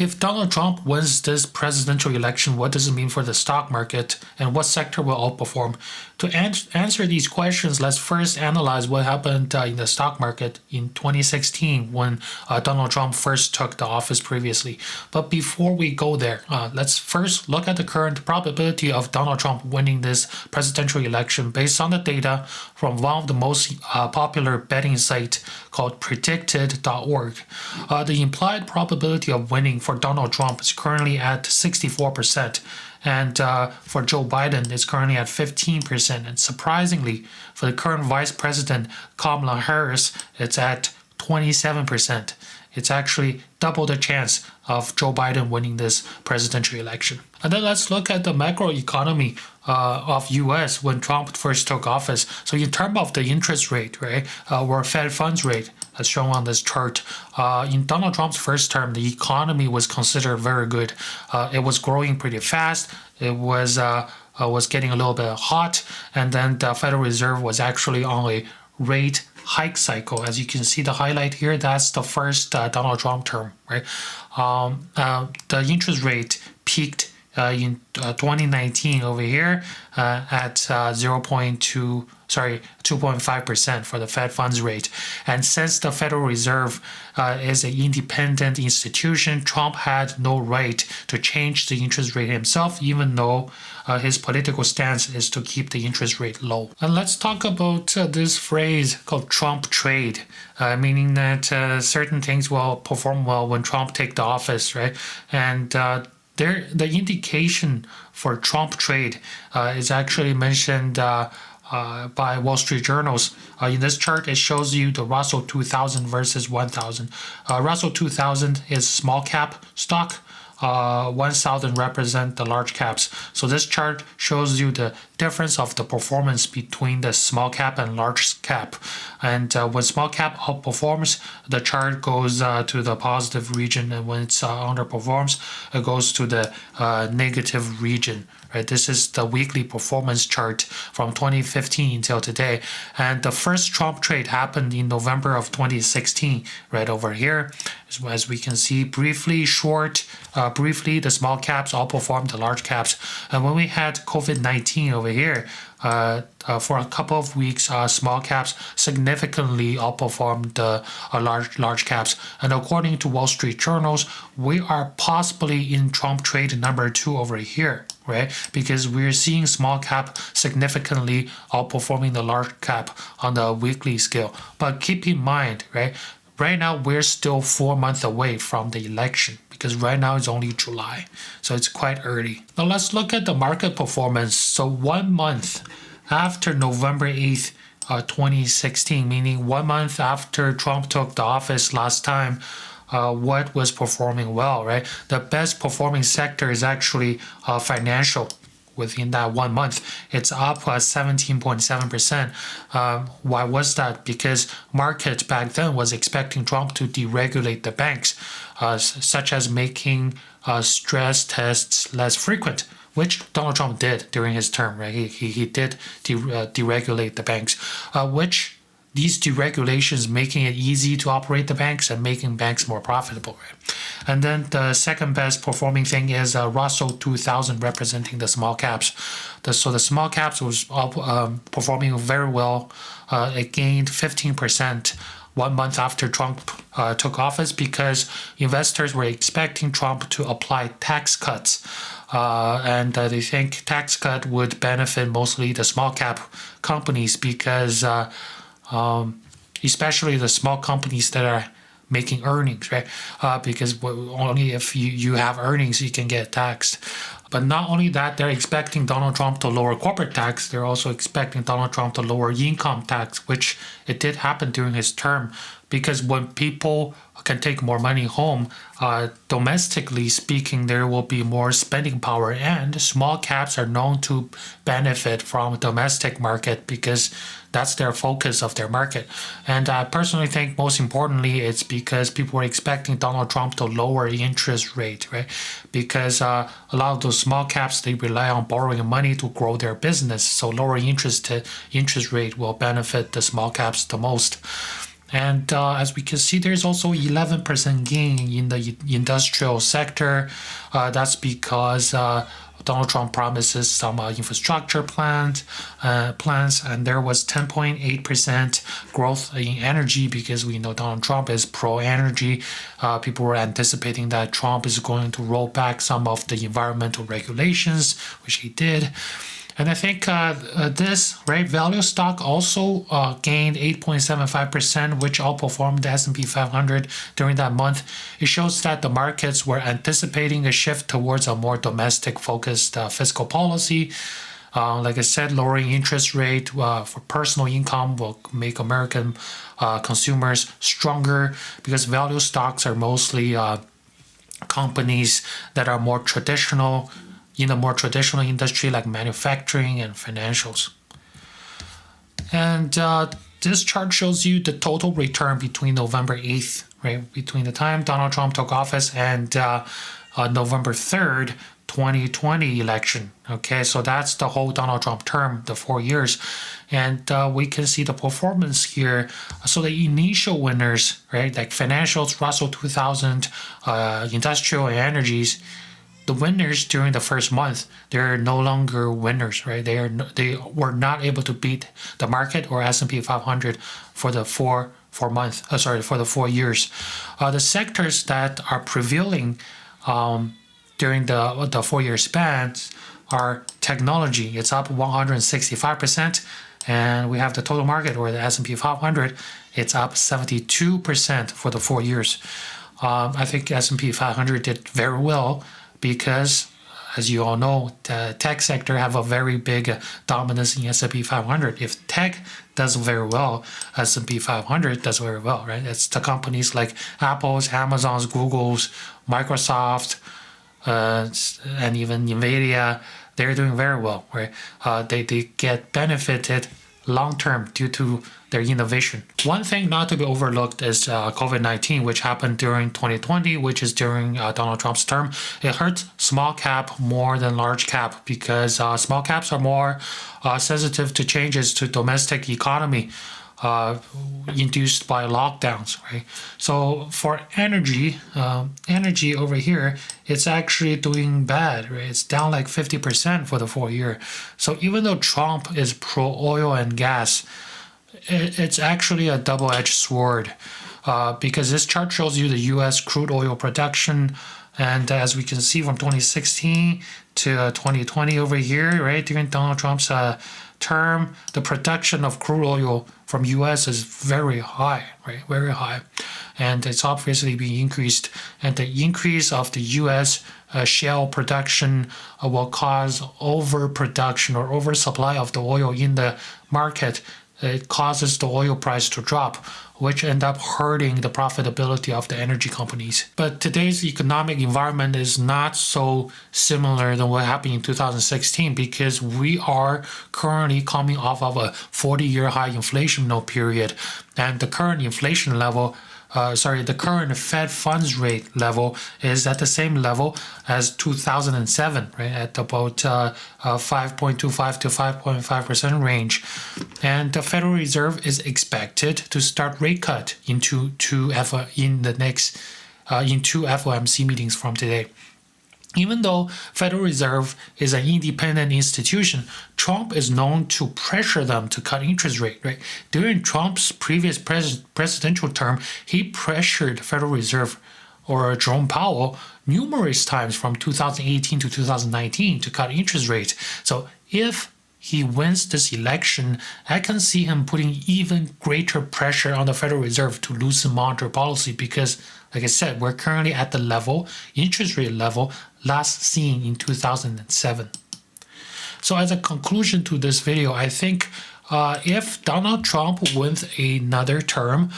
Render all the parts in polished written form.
If Donald Trump wins this presidential election, what does it mean for the stock market and what sector will outperform? To answer these questions, let's first analyze what happened in the stock market in 2016 when Donald Trump first took the office previously. But before we go there, let's first look at the current probability of Donald Trump winning this presidential election based on the data from one of the most popular betting sites called predicted.org. The implied probability of winning for Donald Trump is currently at 64%, and for Joe Biden it's currently at 15%, and surprisingly for the current Vice President Kamala Harris it's at 27%. It's actually double the chance of Joe Biden winning this presidential election. And then let's look at the macroeconomy of US when Trump first took office. So in terms of the interest rate, right, or Fed funds rate, as shown on this chart, in Donald Trump's first term, the economy was considered very good. It was growing pretty fast. It was getting a little bit hot, and then the Federal Reserve was actually on a rate hike cycle. As you can see the highlight here, that's the first Donald Trump term, right? The interest rate peaked in 2019 over here at 2.5% for the Fed funds rate. And since the Federal Reserve is an independent institution, Trump had no right to change the interest rate himself, even though his political stance is to keep the interest rate low. And let's talk about this phrase called Trump trade, meaning that certain things will perform well when Trump takes the office, right? And the indication for Trump trade is actually mentioned by Wall Street Journals. In this chart, it shows you the Russell 2000 versus 1000. Russell 2000 is small cap stock. 1000 represent the large caps. So this chart shows you the difference of the performance between the small cap and large cap. And when small cap outperforms, the chart goes to the positive region, and when it underperforms, it goes to the negative region. Right, this is the weekly performance chart from 2015 until today. And the first Trump trade happened in November of 2016, right over here. As we can see, briefly, the small caps outperformed the large caps. And when we had COVID-19 over here, for a couple of weeks, small caps significantly outperformed the large caps. And according to Wall Street Journals, we are possibly in Trump trade number 2 over here, right? Because we're seeing small cap significantly outperforming the large cap on the weekly scale. But keep in mind, right now we're still 4 months away from the election, because right now it's only July, so it's quite early. Now let's look at the market performance. So 1 month after November 8th, 2016, meaning 1 month after Trump took the office last time, what was performing well, right? The best performing sector is actually financial. Within that 1 month, it's up 17.7%. Why was that? Because market back then was expecting Trump to deregulate the banks, such as making stress tests less frequent, which Donald Trump did during his term, right? He did deregulate the banks, which these deregulations making it easy to operate the banks and making banks more profitable, right? And then the second best performing thing is Russell 2000, representing the small caps. So the small caps was performing very well. It gained 15% 1 month after Trump took office, because investors were expecting Trump to apply tax cuts. And they think tax cut would benefit mostly the small cap companies, because especially the small companies that are making earnings, right? Because only if you have earnings you can get taxed. But not only that, they're expecting Donald Trump to lower corporate tax, they're also expecting Donald Trump to lower income tax, which it did happen during his term. Because when people can take more money home, domestically speaking, there will be more spending power, and small caps are known to benefit from domestic market because that's their focus of their market. And I personally think most importantly, it's because people are expecting Donald Trump to lower interest rate, right? Because a lot of those small caps, they rely on borrowing money to grow their business. So lowering interest rate will benefit the small caps the most. And as we can see, there's also 11% gain in the industrial sector. That's because Donald Trump promises some infrastructure plans, and there was 10.8% growth in energy because we know Donald Trump is pro-energy. People were anticipating that Trump is going to roll back some of the environmental regulations, which he did. And I think this value stock also gained 8.75%, which outperformed the S&P 500 during that month. It shows that the markets were anticipating a shift towards a more domestic-focused fiscal policy. Like I said, lowering interest rate for personal income will make American consumers stronger because value stocks are mostly companies that are more traditional in a more traditional industry like manufacturing and financials. And this chart shows you the total return between November 8th, between the time Donald Trump took office and November 3rd, 2020 election. Okay, so that's the whole Donald Trump term, the 4 years. And we can see the performance here. So the initial winners, like financials, Russell 2000, industrial and energies, the winners during the first month, they're no longer winners, They were not able to beat the market or S&P 500 for the for the 4 years. The sectors that are prevailing during the 4 year span are technology. It's up 165%, and we have the total market or the S&P 500. It's up 72% for the 4 years. I think S&P 500 did very well, because, as you all know, the tech sector have a very big dominance in S&P 500. If tech does very well, S&P 500 does very well, It's the companies like Apple's, Amazon's, Google's, Microsoft, and even NVIDIA. They're doing very well, They get benefited long term due to their innovation. One thing not to be overlooked is COVID-19, which happened during 2020, which is during Donald Trump's term. It hurts small cap more than large cap because small caps are more sensitive to changes to domestic economy induced by lockdowns, So for energy over here, it's actually doing bad, It's down like 50% for the 4 year. So even though Trump is pro oil and gas, it's actually a double-edged sword because this chart shows you the U.S. crude oil production, and as we can see from 2016 to 2020 over here, during Donald Trump's term, the production of crude oil from U.S. is very high, very high, and it's obviously being increased. And the increase of the U.S. Shale production will cause overproduction or oversupply of the oil in the market. It causes the oil price to drop, which end up hurting the profitability of the energy companies. But today's economic environment is not so similar than what happened in 2016 because we are currently coming off of a 40-year high inflation period, and the current inflation level the current Fed funds rate level is at the same level as 2007, at about 5.25 to 5.5% range. And the Federal Reserve is expected to start rate cut in two FOMC meetings from today. Even though Federal Reserve is an independent institution, Trump is known to pressure them to cut interest rate, During Trump's previous presidential term, he pressured Federal Reserve or Jerome Powell numerous times from 2018 to 2019 to cut interest rates. So if he wins this election, I can see him putting even greater pressure on the Federal Reserve to loosen monetary policy because, like I said, we're currently at the interest rate level last seen in 2007. So as a conclusion to this video, I think if Donald Trump wins another term,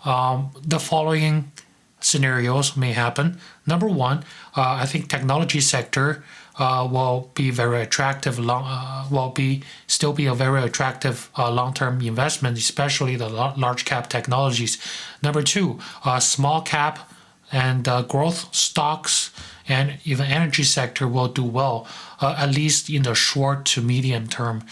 the following scenarios may happen. Number one, I think technology sector will be very attractive. Still be a very attractive long-term investment, especially the large cap technologies. Number two, small cap and growth stocks and even energy sector will do well, at least in the short to medium term.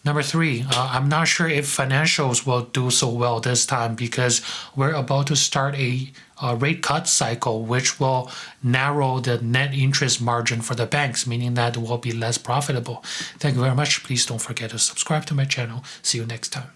Number three, I'm not sure if financials will do so well this time because we're about to start a rate cut cycle, which will narrow the net interest margin for the banks, meaning that it will be less profitable. Thank you very much. Please don't forget to subscribe to my channel. See you next time.